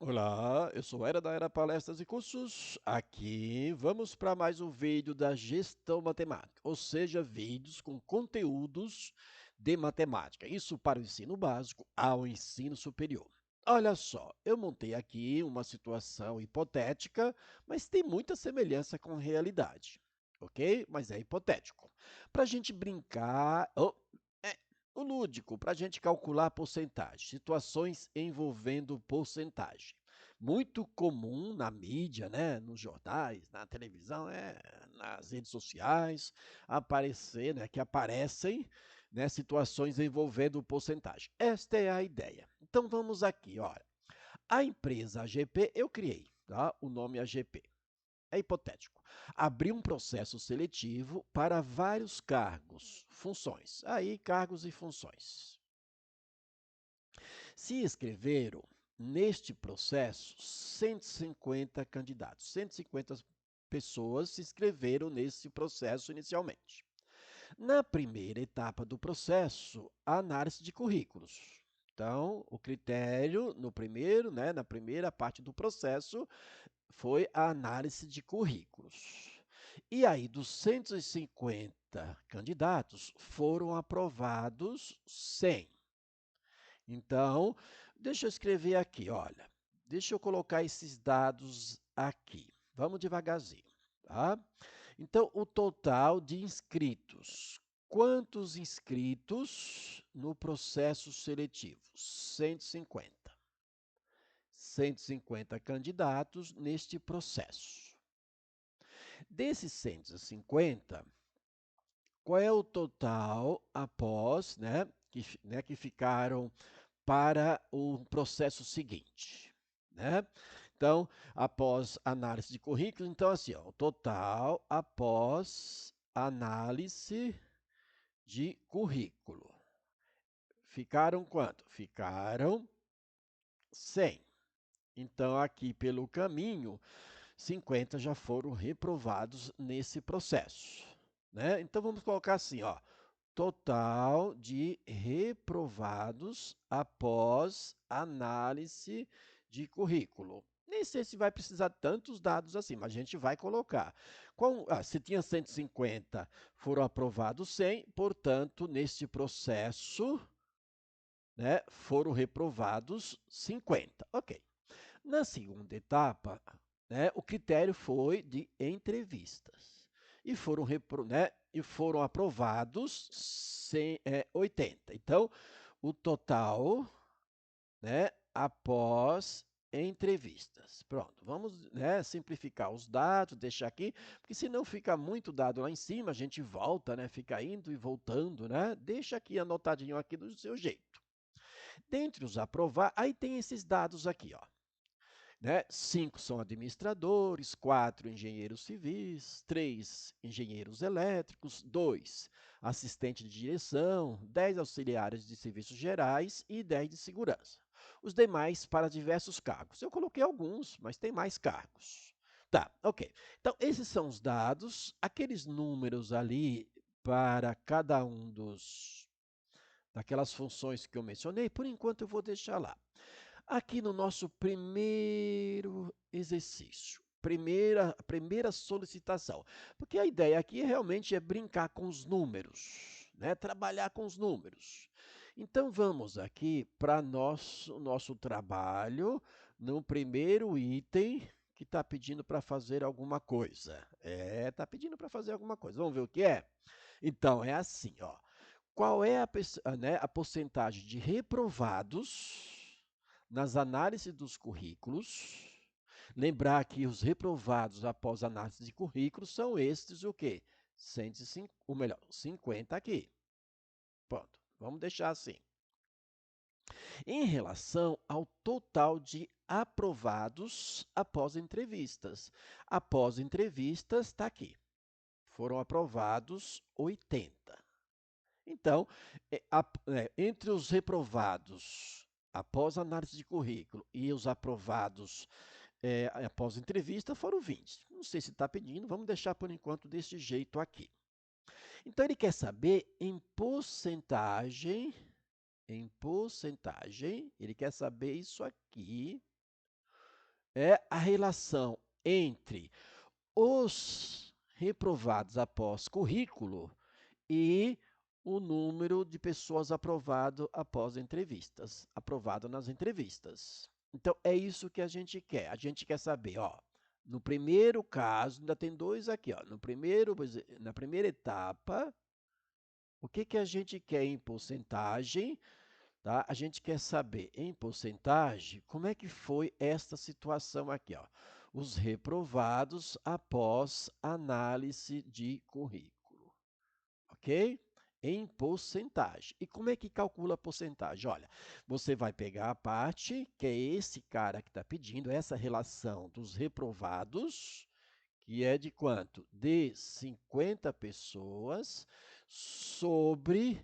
Olá, eu sou Era da Era Palestras e Cursos. Aqui vamos para mais um vídeo da gestão matemática, ou seja, vídeos com conteúdos de matemática. Isso para o ensino básico ao ensino superior. Olha só, eu montei aqui uma situação hipotética, mas tem muita semelhança com a realidade, ok? Mas é hipotético. Para a gente brincar, é, o lúdico, para a gente calcular porcentagem, situações envolvendo porcentagem. Muito comum na mídia, né, nos jornais, na televisão, nas redes sociais, aparecer, né, que aparecem, né, situações envolvendo porcentagem. Esta é a ideia. Então vamos aqui, olha. A empresa AGP eu criei, tá? O nome AGP. É hipotético. Abrir um processo seletivo para vários cargos, funções. Aí, cargos e funções. Se inscreveram neste processo 150 candidatos, 150 pessoas se inscreveram nesse processo inicialmente. Na primeira etapa do processo, a análise de currículos. Então, o critério no primeiro, né, na primeira parte do processo foi a análise de currículos. E aí, dos 150 candidatos, foram aprovados 100. Então, deixa eu escrever aqui, olha. Deixa eu colocar esses dados aqui. Vamos devagarzinho, tá? Então, o total de inscritos. Quantos inscritos no processo seletivo? 150. 150 candidatos neste processo. Desses 150, qual é o total após, que ficaram para o processo seguinte, né? Então, após análise de currículo, então assim, ó, o total após análise de currículo. Ficaram quanto? Ficaram 100. Então, aqui pelo caminho, 50 já foram reprovados nesse processo, né? Então, vamos colocar assim, ó, total de reprovados após análise de currículo. Nem sei se vai precisar tantos dados assim, mas a gente vai colocar. Se tinha 150, foram aprovados 100, portanto, neste processo, né, foram reprovados 50. Ok. Na segunda etapa, né, o critério foi de entrevistas. E foram aprovados 80. Então, o total, né, após entrevistas. Pronto, vamos, né, simplificar os dados, deixar aqui, porque senão fica muito dado lá em cima, a gente volta, né, fica indo e voltando, né? Deixa aqui anotadinho aqui do seu jeito. Dentre os aprovar, aí tem esses dados aqui, ó. Né? 5 são administradores, 4 engenheiros civis, 3 engenheiros elétricos, 2 assistentes de direção, 10 auxiliares de serviços gerais e 10 de segurança. Os demais para diversos cargos. Eu coloquei alguns, mas tem mais cargos. Tá, ok. Então, esses são os dados, aqueles números ali para cada um daquelas funções que eu mencionei, por enquanto eu vou deixar lá. Aqui no nosso primeiro exercício, primeira solicitação, porque a ideia aqui realmente é brincar com os números, né? Trabalhar com os números. Então vamos aqui para nosso trabalho no primeiro item que está pedindo para fazer alguma coisa. Está pedindo para fazer alguma coisa. Vamos ver o que é? Então é assim, ó. Qual é a porcentagem de reprovados nas análises dos currículos? Lembrar que os reprovados após análise de currículos são estes o quê? 105, ou melhor, 50 aqui. Pronto, vamos deixar assim. Em relação ao total de aprovados após entrevistas. Após entrevistas, está aqui. Foram aprovados 80. Então, entre os reprovados após análise de currículo e os aprovados após entrevista foram 20. Não sei se está pedindo, vamos deixar por enquanto desse jeito aqui. Então, ele quer saber em porcentagem, ele quer saber isso aqui, é a relação entre os reprovados após currículo e o número de pessoas aprovado após entrevistas, aprovado nas entrevistas. Então, é isso que a gente quer. A gente quer saber, ó, no primeiro caso, ainda tem dois aqui, ó, na primeira etapa, o que que a gente quer em porcentagem, tá? A gente quer saber em porcentagem como é que foi esta situação aqui, ó. Os reprovados após análise de currículo, ok? Em porcentagem. E como é que calcula a porcentagem? Olha, você vai pegar a parte, que é esse cara que está pedindo, essa relação dos reprovados, que é de quanto? De 50 pessoas sobre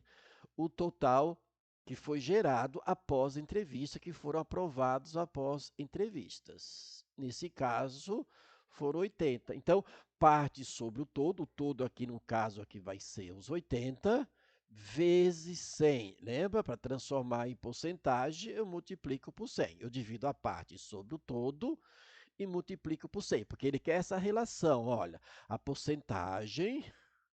o total que foi gerado após entrevista, que foram aprovados após entrevistas. Nesse caso, foram 80. Então, parte sobre o todo aqui no caso aqui vai ser os 80 vezes 100. Lembra? Para transformar em porcentagem, eu multiplico por 100. Eu divido a parte sobre o todo e multiplico por 100, porque ele quer essa relação, olha, a porcentagem,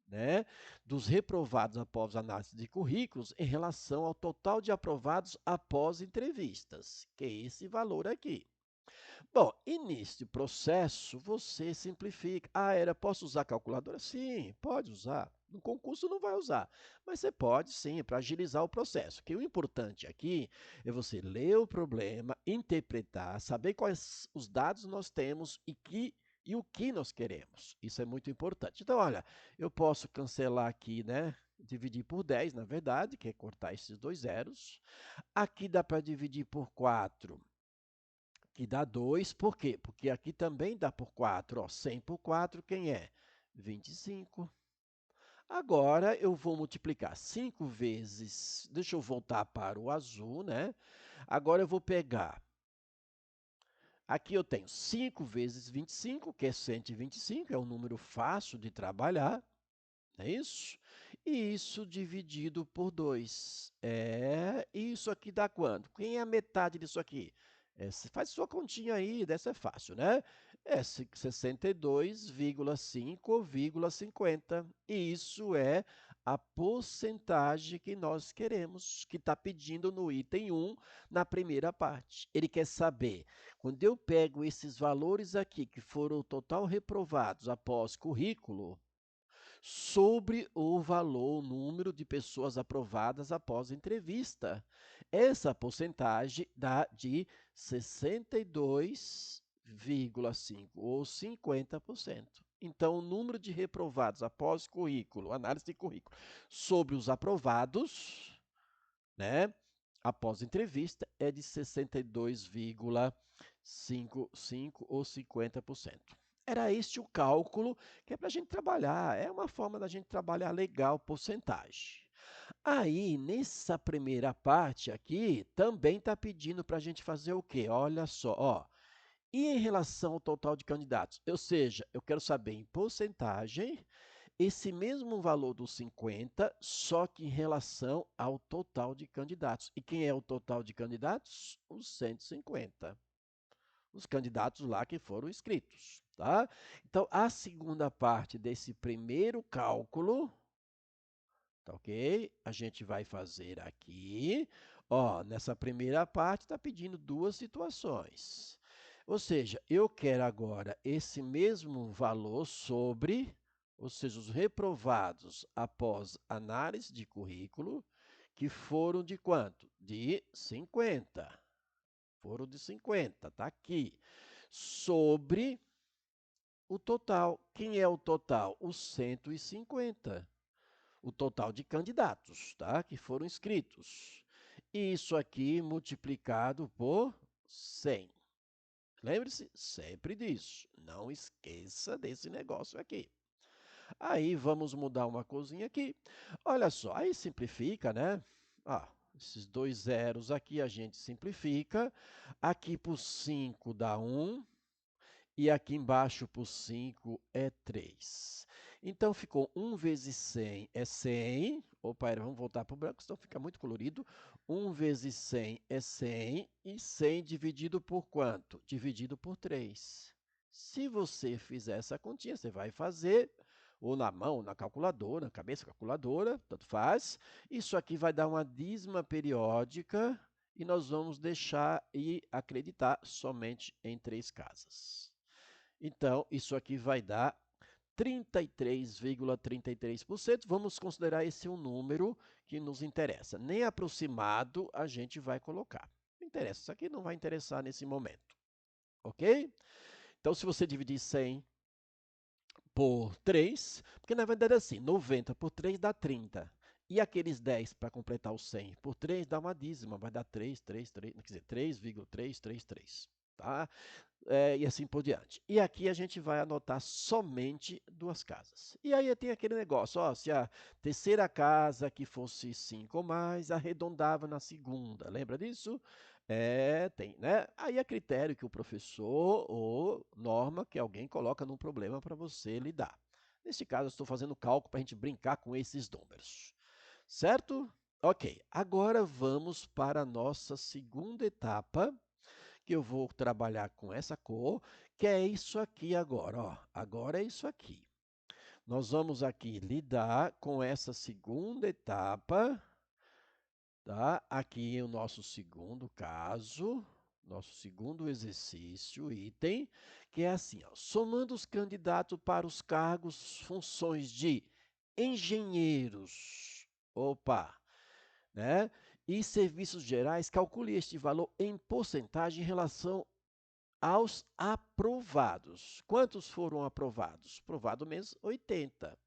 né, dos reprovados após análise de currículos em relação ao total de aprovados após entrevistas, que é esse valor aqui. Bom, e neste processo você simplifica. Ah, posso usar calculadora? Sim, pode usar. No concurso não vai usar, mas você pode sim, para agilizar o processo. Que o importante aqui é você ler o problema, interpretar, saber quais os dados nós temos e o que nós queremos. Isso é muito importante. Então, olha, eu posso cancelar aqui, né? Dividir por 10, na verdade, que é cortar esses dois zeros. Aqui dá para dividir por 4, que dá 2. Por quê? Porque aqui também dá por 4. Ó, 100 por 4, quem é? 25. Agora, eu vou multiplicar 5 vezes... Deixa eu voltar para o azul, né? Agora, eu vou pegar... Aqui eu tenho 5 vezes 25, que é 125, é um número fácil de trabalhar, não é isso? E isso dividido por 2. Isso aqui dá quanto? Quem é a metade disso aqui? Faz sua continha aí, dessa é fácil, né? É 62,5,50. E isso é a porcentagem que nós queremos, que está pedindo no item 1, na primeira parte. Ele quer saber, quando eu pego esses valores aqui, que foram o total reprovados após currículo, sobre o valor, o número de pessoas aprovadas após entrevista. Essa porcentagem dá de 62,5% ou 50%. Então, o número de reprovados após currículo, análise de currículo, sobre os aprovados, né, após entrevista, é de 62,55% ou 50%. Era este o cálculo que é para a gente trabalhar. É uma forma da gente trabalhar legal porcentagem. Aí, nessa primeira parte aqui, também está pedindo para a gente fazer o quê? Olha só, ó. E em relação ao total de candidatos? Ou seja, eu quero saber em porcentagem esse mesmo valor dos 50, só que em relação ao total de candidatos. E quem é o total de candidatos? Os 150. Os candidatos lá que foram inscritos, tá? Então, a segunda parte desse primeiro cálculo, tá ok? A gente vai fazer aqui, ó, nessa primeira parte está pedindo duas situações. Ou seja, eu quero agora esse mesmo valor sobre, ou seja, os reprovados após análise de currículo, que foram de quanto? De 50. Foram de 50, tá aqui. Sobre o total. Quem é o total? Os 150. O total de candidatos, tá? Que foram inscritos. Isso aqui multiplicado por 100. Lembre-se sempre disso. Não esqueça desse negócio aqui. Aí vamos mudar uma coisinha aqui. Olha só, aí simplifica, né? Ah, esses dois zeros aqui a gente simplifica. Aqui por 5 dá 1. E aqui embaixo por 5 é 3. Então, ficou 1 vezes 100 é 100. Opa, vamos voltar para o branco, senão fica muito colorido. 1 vezes 100 é 100, e 100 dividido por quanto? Dividido por 3. Se você fizer essa continha, você vai fazer ou na mão, na calculadora, na cabeça calculadora, tanto faz. Isso aqui vai dar uma dízima periódica e nós vamos deixar e acreditar somente em 3 casas. Então, isso aqui vai dar 33,33%. Vamos considerar esse um número que nos interessa. Nem aproximado a gente vai colocar. Não interessa, isso aqui não vai interessar nesse momento. Ok? Então, se você dividir 100 por 3, porque na verdade é assim, 90 por 3 dá 30. E aqueles 10 para completar o 100 por 3 dá uma dízima, vai dar 3, quer dizer, 3,333. Tá? E assim por diante. E aqui a gente vai anotar somente 2 casas. E aí tem aquele negócio, ó, se a terceira casa que fosse 5 ou mais, arredondava na segunda. Lembra disso? Tem, né? Aí é critério que o professor ou norma que alguém coloca num problema para você lidar. Nesse caso, eu estou fazendo cálculo para a gente brincar com esses números. Certo? Ok, agora vamos para a nossa segunda etapa, que eu vou trabalhar com essa cor, que é isso aqui agora, ó. Agora é isso aqui. Nós vamos aqui lidar com essa segunda etapa, tá? Aqui é o nosso segundo caso, nosso segundo exercício, item, que é assim, ó, somando os candidatos para os cargos, funções de engenheiros, opa, né? E serviços gerais, calcule este valor em porcentagem em relação aos aprovados. Quantos foram aprovados? Aprovado mesmo, 80.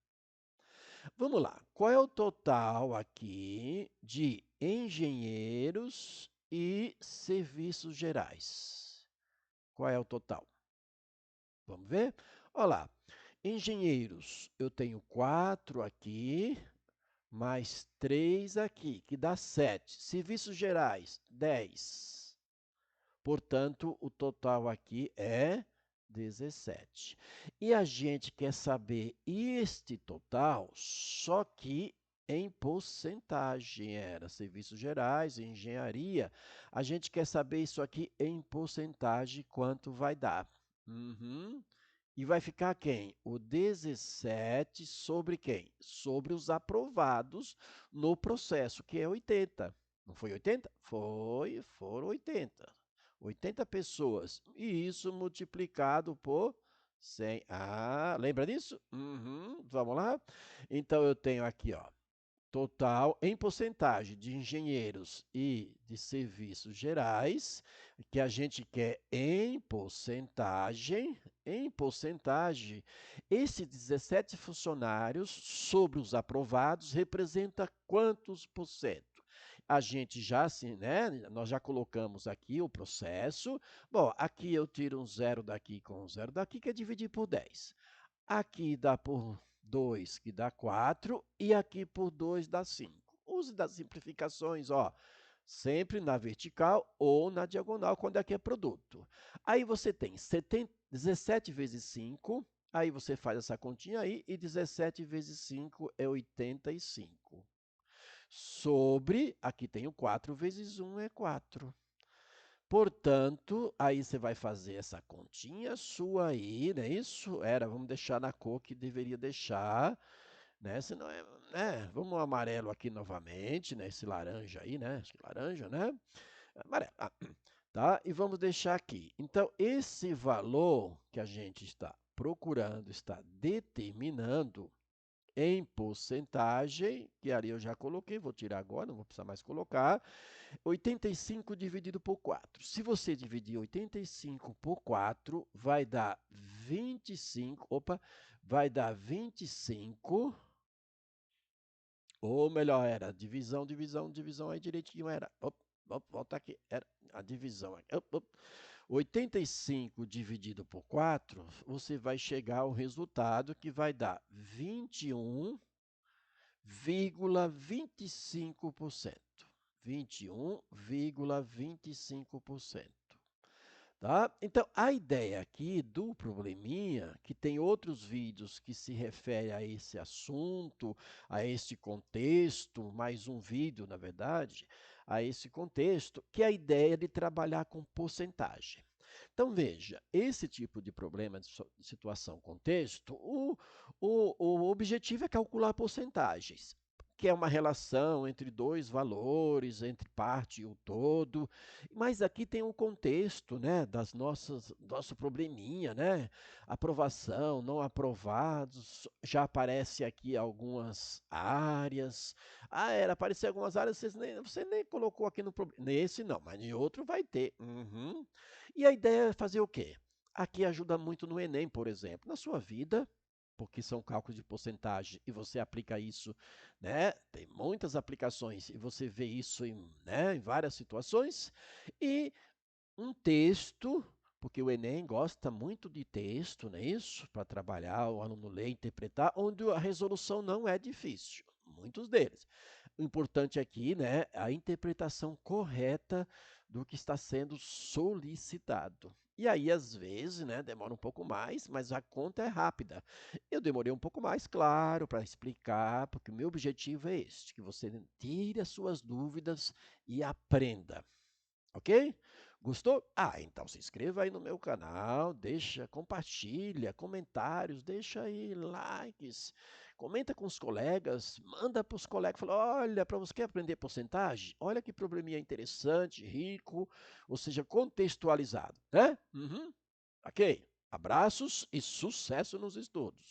Vamos lá. Qual é o total aqui de engenheiros e serviços gerais? Qual é o total? Vamos ver? Olha lá. Engenheiros, eu tenho 4 aqui, mais 3 aqui, que dá 7. Serviços gerais, 10. Portanto, o total aqui é 17. E a gente quer saber este total, só que em porcentagem. Era serviços gerais, engenharia. A gente quer saber isso aqui em porcentagem, quanto vai dar. E vai ficar quem? O 17 sobre quem? Sobre os aprovados no processo, que é 80. Não foi 80? Foram 80. 80 pessoas. E isso multiplicado por 100. Ah, lembra disso? Vamos lá? Então, eu tenho aqui, ó, total em porcentagem de engenheiros e de serviços gerais, que a gente quer em porcentagem, esses 17 funcionários sobre os aprovados representa quantos por cento? A gente já, assim, né, nós já colocamos aqui o processo. Bom, aqui eu tiro um zero daqui com um zero daqui, que é dividir por 10. Aqui dá por 2, que dá 4, e aqui por 2 dá 5. Use das simplificações, ó, sempre na vertical ou na diagonal, quando aqui é produto. Aí você tem 17 vezes 5, aí você faz essa continha aí, e 17 vezes 5 é 85. Sobre, aqui tem o 4 vezes 1 é 4. Portanto, aí você vai fazer essa continha sua aí, né? Isso era, vamos deixar na cor que deveria deixar, né? Senão vamos amarelo aqui novamente, né? Esse laranja aí, né? Acho que laranja, né? Amarelo, tá? E vamos deixar aqui. Então, esse valor que a gente está procurando, está determinando em porcentagem, que ali eu já coloquei, vou tirar agora, não vou precisar mais colocar, 85 dividido por 4. Se você dividir 85 por 4, vai dar 25, vai dar 25, ou melhor, era divisão aí direitinho, era, volta aqui, era a divisão aqui, 85 dividido por 4, você vai chegar ao resultado que vai dar 21,25%. 21,25%. Tá? Então, a ideia aqui do probleminha, que tem outros vídeos que se referem a esse assunto, a esse contexto, mais um vídeo, na verdade, a esse contexto, que é a ideia de trabalhar com porcentagem. Então, veja, esse tipo de problema de situação contexto, o objetivo é calcular porcentagens, que é uma relação entre dois valores, entre parte e o todo, mas aqui tem um contexto, né, nosso probleminha, né? Aprovação, não aprovados, já aparece aqui algumas áreas. Ah, era aparecer algumas áreas, você nem colocou aqui no nesse não, mas em outro vai ter. Uhum. E a ideia é fazer o quê? Aqui ajuda muito no Enem, por exemplo. Na sua vida, porque são cálculos de porcentagem e você aplica isso, né? Tem muitas aplicações e você vê isso em várias situações. E um texto, porque o Enem gosta muito de texto, não é isso? Para trabalhar, o aluno ler, interpretar, onde a resolução não é difícil, muitos deles. O importante aqui, né, é a interpretação correta do que está sendo solicitado. E aí, às vezes, né, demora um pouco mais, mas a conta é rápida. Eu demorei um pouco mais, claro, para explicar, porque o meu objetivo é este, que você tire as suas dúvidas e aprenda. Ok? Gostou? Ah, então se inscreva aí no meu canal, compartilha, comentários, deixa aí likes, comenta com os colegas, manda para os colegas, fala, olha, para você quer aprender porcentagem? Olha que probleminha interessante, rico, ou seja, contextualizado, né? Uhum. Ok? Abraços e sucesso nos estudos.